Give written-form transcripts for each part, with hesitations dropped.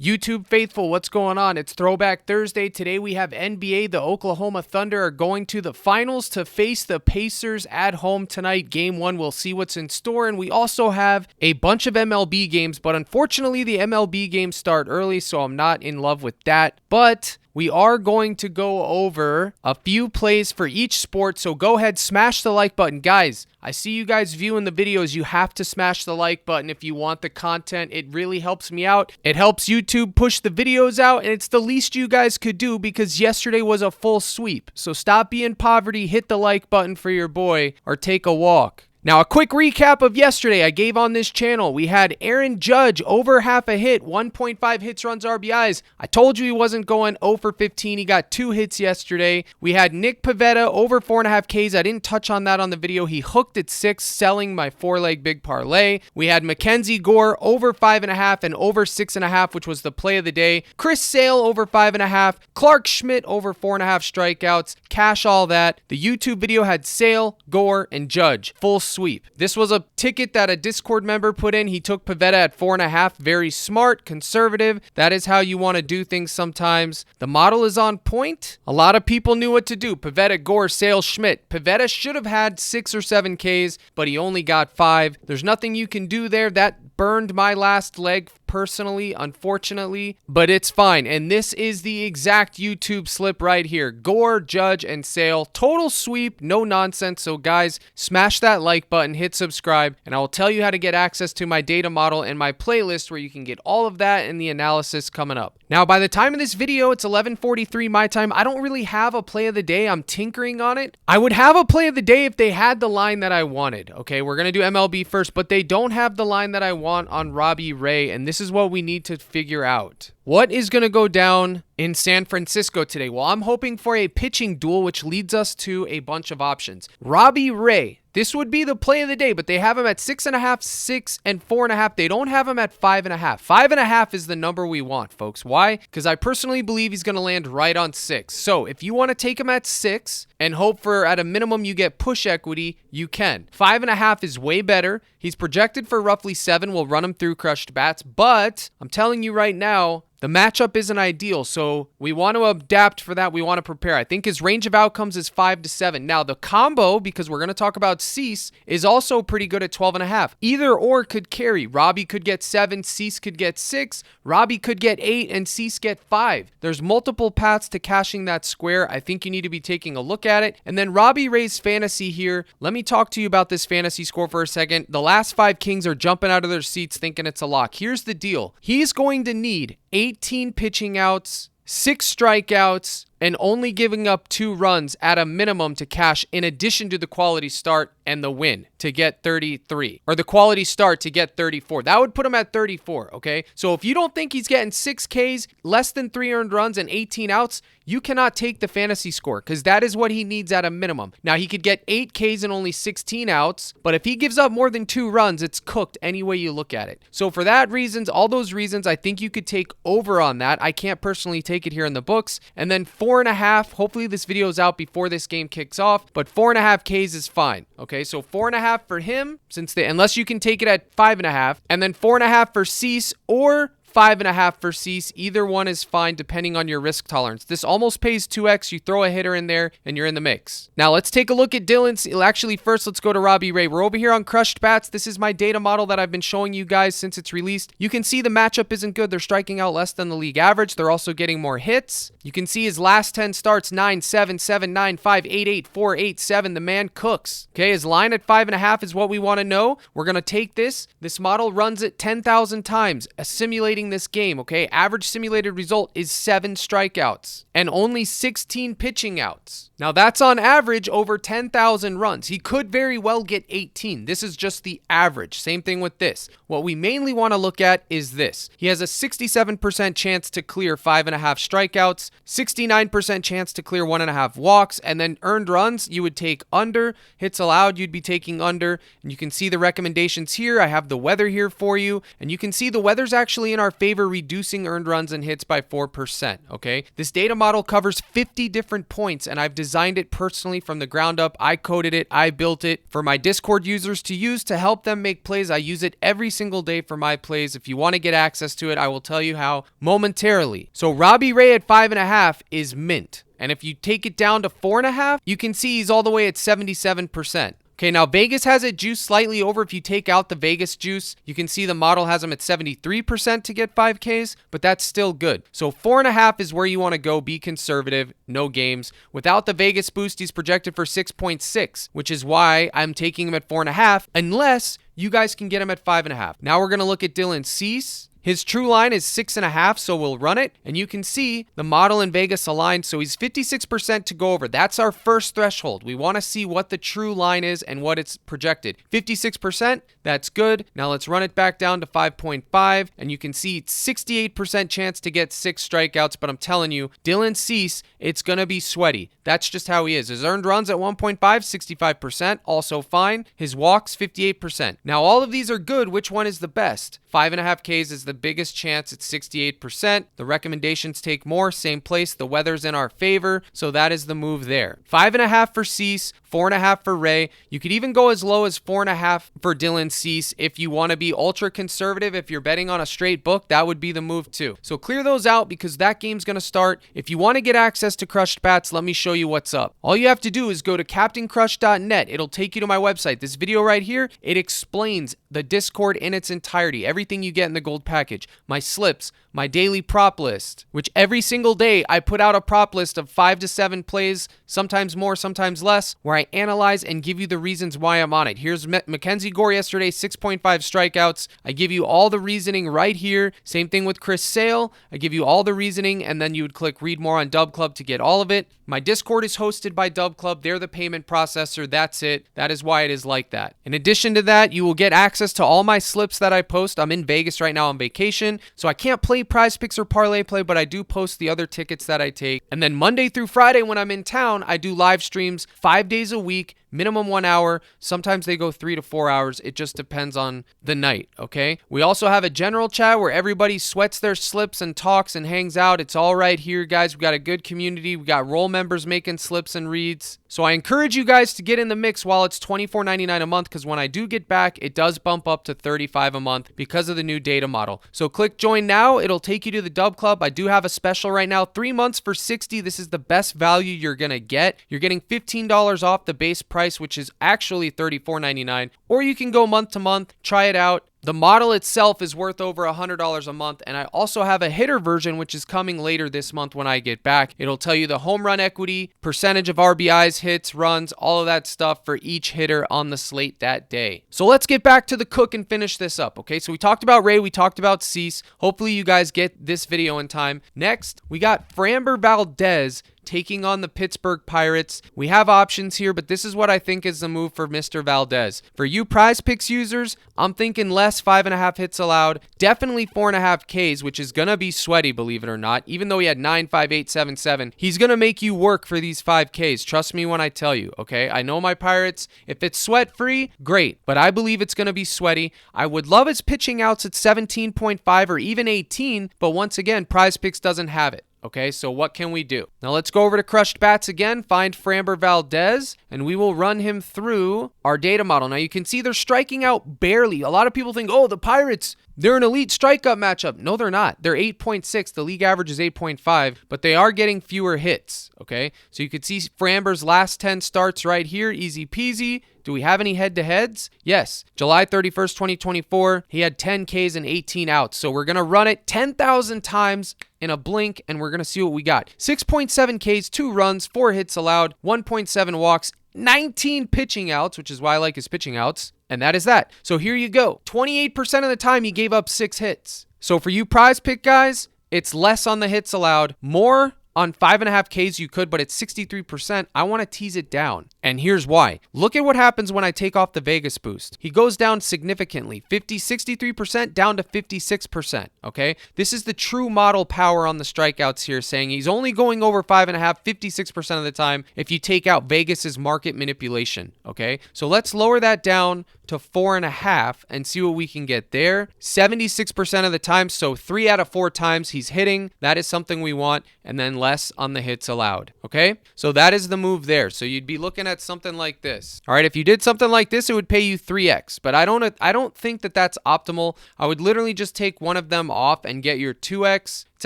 YouTube faithful, what's going on? It's Throwback Thursday. Today we have NBA. The Oklahoma Thunder are going to the finals to face the Pacers at home tonight. Game 1, we'll see what's in store. And we also have a bunch of MLB games, but unfortunately the MLB games start early, so I'm not in love with that. But we are going to go over a few plays for each sport, so go ahead, smash the like button. Guys, I see you guys viewing the videos. You have to smash the like button if you want the content. It really helps me out. It helps YouTube push the videos out, and it's the least you guys could do because yesterday was a full sweep. So stop being poverty, hit the like button for your boy, or take a walk. Now, a quick recap of yesterday I gave on this channel. We had Aaron Judge over half a hit, 1.5 hits, runs, RBIs. I told you he wasn't going 0 for 15. He got 2 hits yesterday. We had Nick Pivetta over 4.5 Ks. I didn't touch on that on the video. He hooked at 6, selling my 4-leg big parlay. We had Mackenzie Gore over 5.5 and over 6.5, which was the play of the day. Chris Sale over 5.5. Clark Schmidt over 4.5 strikeouts. Cash all that. The YouTube video had Sale, Gore, and Judge. Full sweep. This was a ticket that a Discord member put in. He took Pivetta at 4.5. Very smart, conservative. That is how you want to do things sometimes. The model is on point. A lot of people knew what to do. Pivetta, Gore, Sale, Schmidt. Pivetta should have had 6 or 7 Ks, but he only got 5. There's nothing you can do there. That burned my last leg personally, unfortunately, but it's fine. And this is the exact YouTube slip right here. Gore, Judge, and Sale. Total sweep, no nonsense. So guys, smash that like button, hit subscribe, and I will tell you how to get access to my data model and my playlist where you can get all of that and the analysis coming up. Now, by the time of this video, it's 11:43 my time. I don't really have a play of the day. I'm tinkering on it. I would have a play of the day if they had the line that I wanted. Okay, we're going to do MLB first, but they don't have the line that I want on Robbie Ray, and this is what we need to figure out. What is going to go down in San Francisco today? Well, I'm hoping for a pitching duel, which leads us to a bunch of options. Robbie Ray, this would be the play of the day, but they have him at 6.5, 6, and 4.5. They don't have him at 5.5. 5.5 is the number we want, folks. Why? Because I personally believe he's going to land right on 6. So if you want to take him at 6 and hope for at a minimum you get push equity, you can. 5.5 is way better. He's projected for roughly 7. We'll run him through crushed bats, but I'm telling you right now, the matchup isn't ideal, so we want to adapt for that. We want to prepare. I think his range of outcomes is 5 to 7. Now, the combo, because we're going to talk about Cease, is also pretty good at 12.5. Either or could carry. Robbie could get 7, Cease could get 6, Robbie could get 8, and Cease get 5. There's multiple paths to cashing that square. I think you need to be taking a look at it. And then Robbie Ray's fantasy here. Let me talk to you about this fantasy score for a second. The last 5 Kings are jumping out of their seats thinking it's a lock. Here's the deal. He's going to need 18 pitching outs, 6 strikeouts, and only giving up 2 runs at a minimum to cash, in addition to the quality start and the win to get 33, or the quality start to get 34. That would put him at 34, okay? So if you don't think he's getting 6 Ks, less than 3 earned runs, and 18 outs, you cannot take the fantasy score because that is what he needs at a minimum. Now, he could get 8 Ks and only 16 outs, but if he gives up more than 2 runs, it's cooked any way you look at it. So for that reasons, all those reasons, I think you could take over on that. I can't personally take it here in the books. And then 4.5, hopefully this video is out before this game kicks off, but 4.5 Ks is fine. Okay, so 4.5 for him, unless you can take it at 5.5, and then 4.5 for Cease or 5.5 for Cease. Either one is fine depending on your risk tolerance. This almost pays 2x. You throw a hitter in there and you're in the mix. Now let's take a look at Dylan's. Actually, first let's go to Robbie Ray. We're over here on crushed bats. This is my data model that I've been showing you guys since it's released. You can see the matchup isn't good. They're striking out less than the league average. They're also getting more hits. You can see his last 10 starts, 9, 7, 7, 9, 5, 8, 8, 4, 8, 7. The man cooks. Okay, his line at 5.5 is what we want to know. We're going to take this. This model runs it 10,000 times, simulating this game, okay? Average simulated result is 7 strikeouts and only 16 pitching outs. Now that's on average over 10,000 runs. He could very well get 18. This is just the average. Same thing with this. What we mainly want to look at is this. He has a 67% chance to clear 5.5 strikeouts, 69% chance to clear 1.5 walks, and then earned runs, you would take under. Hits allowed, you'd be taking under. And you can see the recommendations here. I have the weather here for you, and you can see the weather's actually in our favor, reducing earned runs and hits by 4%, okay? This data model covers 50 different points, and I've designed it personally from the ground up. I coded it, I built it for my Discord users to use to help them make plays. I use it every single day for my plays. If you want to get access to it, I will tell you how momentarily. So Robbie Ray at 5.5 is mint. And if you take it down to 4.5, you can see he's all the way at 77%. Okay, now Vegas has it juiced slightly over. If you take out the Vegas juice, you can see the model has him at 73% to get 5Ks, but that's still good. So 4.5 is where you want to go. Be conservative, no games. Without the Vegas boost, he's projected for 6.6, which is why I'm taking him at 4.5, unless you guys can get him at 5.5. Now we're going to look at Dylan Cease. His true line is 6.5, so we'll run it. And you can see the model in Vegas aligned, so he's 56% to go over. That's our first threshold. We want to see what the true line is and what it's projected. 56%, that's good. Now let's run it back down to 5.5, and you can see 68% chance to get 6 strikeouts, but I'm telling you, Dylan Cease, it's going to be sweaty. That's just how he is. His earned runs at 1.5, 65%, also fine. His walks, 58%. Now all of these are good. Which one is the best? 5.5 Ks is the biggest chance at 68%. The recommendations take more, same place. The weather's in our favor, so that is the move there. 5.5 for Cease, 4.5 for Ray. You could even go as low as 4.5 for Dylan Cease if you want to be ultra conservative. If you're betting on a straight book, that would be the move too. So clear those out because that game's going to start. If you want to get access to Crushed Bats, let me show you what's up. All you have to do is go to CaptainCrush.net. It'll take you to my website. This video right here, it explains the Discord in its entirety. Everything you get in the gold package. My slips, my daily prop list, which every single day I put out a prop list of 5 to 7 plays, sometimes more, sometimes less, where I analyze and give you the reasons why I'm on it. Here's Mackenzie Gore yesterday, 6.5 strikeouts. I give you all the reasoning right here. Same thing with Chris Sale. I give you all the reasoning, and then you would click read more on Dub Club to get all of it. My Discord is hosted by Dub Club. They're the payment processor. That's it. That is why it is like that. In addition to that, you will get access to all my slips that I post. I'm in Vegas right now on vacation, so I can't play PrizePicks or Parlay Play, but I do post the other tickets that I take. And then Monday through Friday when I'm in town, I do live streams 5 days a week, minimum 1 hour. Sometimes they go 3 to 4 hours. It just depends on the night, okay? We also have a general chat where everybody sweats their slips and talks and hangs out. It's all right here, guys. We got a good community. We got role members making slips and reads. So I encourage you guys to get in the mix while it's $24.99 a month, because when I do get back, it does bump up to $35 a month because of the new data model. So click join now. It'll take you to the Dub Club. I do have a special right now, 3 months for $60. This is the best value you're going to get. You're getting $15 off the base price, which is actually $34.99, or you can go month to month, try it out. The model itself is worth over $100 a month, and I also have a hitter version, which is coming later this month when I get back. It'll tell you the home run equity, percentage of RBIs, hits, runs, all of that stuff for each hitter on the slate that day. So let's get back to the cook and finish this up, okay? So we talked about Ray, we talked about Cease. Hopefully you guys get this video in time. Next, we got Framber Valdez taking on the Pittsburgh Pirates. We have options here, but this is what I think is the move for Mr. Valdez. For you PrizePicks users, I'm thinking less 5.5 hits allowed, definitely 4.5 Ks, which is going to be sweaty, believe it or not. Even though he had 9, 5, 8, 7, 7, he's going to make you work for these 5 Ks. Trust me when I tell you, okay? I know my Pirates. If it's sweat-free, great, but I believe it's going to be sweaty. I would love his pitching outs at 17.5 or even 18, but once again, PrizePicks doesn't have it. Okay, so what can we do? Now let's go over to Crushed Bats again, find Framber Valdez, and we will run him through our data model. Now you can see they're striking out barely. A lot of people think, oh, the Pirates, they're an elite strikeout matchup. No, they're not. They're 8.6. The league average is 8.5, but they are getting fewer hits, okay? So you can see Framber's last 10 starts right here, easy peasy. Do we have any head-to-heads? Yes. July 31st, 2024, he had 10 Ks and 18 outs. So we're going to run it 10,000 times in a blink, and we're going to see what we got. 6.7 Ks, 2 runs, 4 hits allowed, 1.7 walks, 19 pitching outs, which is why I like his pitching outs. And that is that. So here you go. 28% of the time he gave up 6 hits. So for you PrizePick guys, it's less on the hits allowed, more on 5.5 Ks you could, but it's 63%. I want to tease it down. And here's why. Look at what happens when I take off the Vegas boost. He goes down significantly, 63% down to 56%, okay? This is the true model power on the strikeouts here, saying he's only going over 5.5, 56% of the time if you take out Vegas's market manipulation, okay? So let's lower that down to 4.5 and see what we can get there. 76% of the time, so 3 out of 4 times he's hitting. That is something we want, and then less on the hits allowed, okay? So that is the move there. So you'd be looking at something like this. All right, if you did something like this, it would pay you 3x, but I don't think that that's optimal. I would literally just take one of them off and get your 2x. It's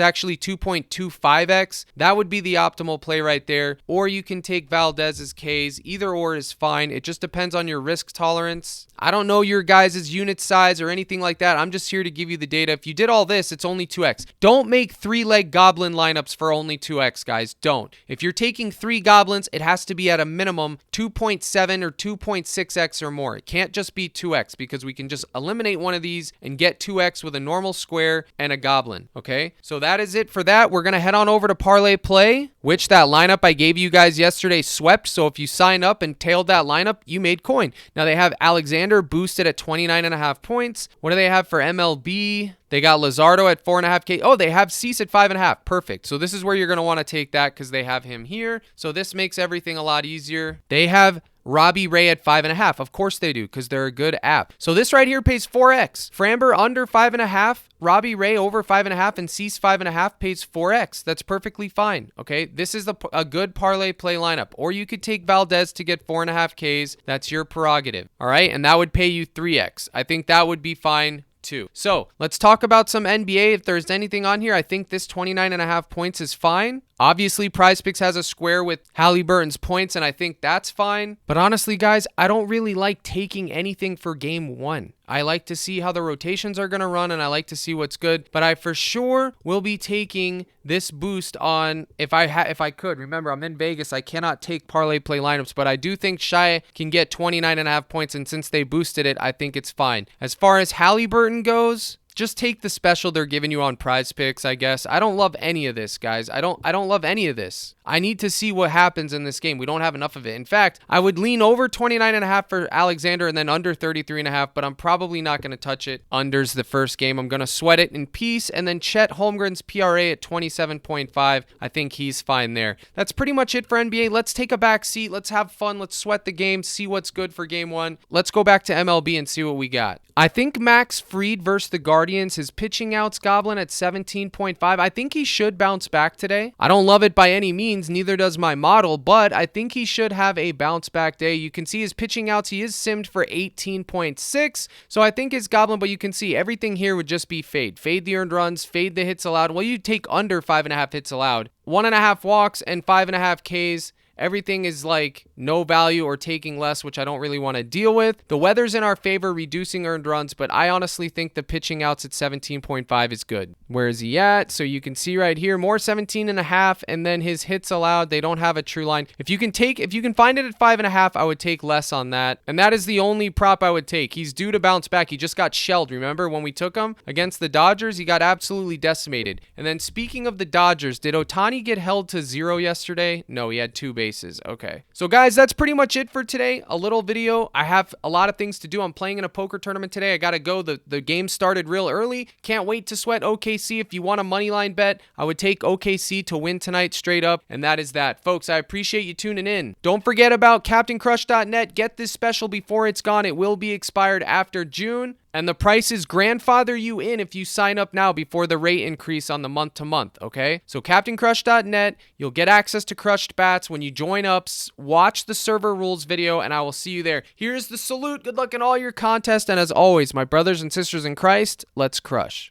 actually 2.25x. That would be the optimal play right there. Or you can take Valdez's Ks. Either or is fine. It just depends on your risk tolerance. I don't know your guys' unit size or anything like that. I'm just here to give you the data. If you did all this, it's only 2x. Don't make 3-leg goblin lineups for only 2x, guys. Don't. If you're taking 3 goblins, it has to be at a minimum 2.7 or 2.6x or more. It can't just be 2x because we can just eliminate one of these and get 2x with a normal square and a goblin. Okay? So that is it for that. We're going to head on over to Parlay Play, which that lineup I gave you guys yesterday swept. So if you sign up and tailed that lineup, you made coin. Now they have Alexander boosted at 29.5 points. What do they have for MLB? They got Luzardo at 4.5K. Oh, they have Cease at 5.5. Perfect. So this is where you're going to want to take that because they have him here. So this makes everything a lot easier. They have Robbie Ray at 5.5. Of course they do because they're a good app. So this right here pays 4x. Framber under 5.5. Robbie Ray over 5.5 and Cease 5.5 pays 4x. That's perfectly fine. Okay, this is a good parlay play lineup. Or you could take Valdez to get 4.5Ks. That's your prerogative. All right, and that would pay you 3x. I think that would be fine too. So let's talk about some NBA. If there's anything on here, I think this 29.5 points is fine. Obviously, PrizePicks has a square with Halliburton's points, and I think that's fine. But honestly, guys, I don't really like taking anything for game 1. I like to see how the rotations are going to run, and I like to see what's good. But I for sure will be taking this boost on if I could. Remember, I'm in Vegas. I cannot take parlay play lineups, but I do think Shai can get 29.5 points, and since they boosted it, I think it's fine. As far as Halliburton goes, just take the special they're giving you on PrizePicks, I guess. I don't love any of this, guys. I don't love any of this. I need to see what happens in this game. We don't have enough of it. In fact, I would lean over 29.5 for Alexander and then under 33.5, but I'm probably not going to touch it. Under's the first game. I'm going to sweat it in peace, and then Chet Holmgren's PRA at 27.5. I think he's fine there. That's pretty much it for NBA. Let's take a back seat. Let's have fun. Let's sweat the game, see what's good for game 1. Let's go back to MLB and see what we got. I think Max Fried versus the Guardians, his pitching outs Goblin at 17.5. I think he should bounce back today. I don't love it by any means, neither does my model, but I think he should have a bounce back day. You can see his pitching outs, he is simmed for 18.6, so I think it's Goblin, but you can see everything here would just be fade. Fade the earned runs, fade the hits allowed. Well, you take under 5.5 hits allowed, 1.5 walks, and 5.5 Ks. Everything is like no value or taking less, which I don't really want to deal with. The weather's in our favor, reducing earned runs, but I honestly think the pitching outs at 17.5 is good. Where is he at? So you can see right here, more 17.5, and then his hits allowed, they don't have a true line. If you can find it at 5.5, I would take less on that. And that is the only prop I would take. He's due to bounce back. He just got shelled. Remember when we took him against the Dodgers? He got absolutely decimated. And then speaking of the Dodgers, did Ohtani get held to 0 yesterday? No, he had 2 bases. Okay. So guys, that's pretty much it for today. A little video. I have a lot of things to do. I'm playing in a poker tournament today. I got to go. The game started real early. Can't wait to sweat OKC. If you want a money line bet, I would take OKC to win tonight straight up. And that is that. Folks, I appreciate you tuning in. Don't forget about CaptainCrush.net. Get this special before it's gone. It will be expired after June. And the prices grandfather you in if you sign up now before the rate increase on the month to month, okay? So CaptainCrush.net, you'll get access to crushed bats when you join up. Watch the server rules video, and I will see you there. Here's the salute. Good luck in all your contests. And as always, my brothers and sisters in Christ, let's crush.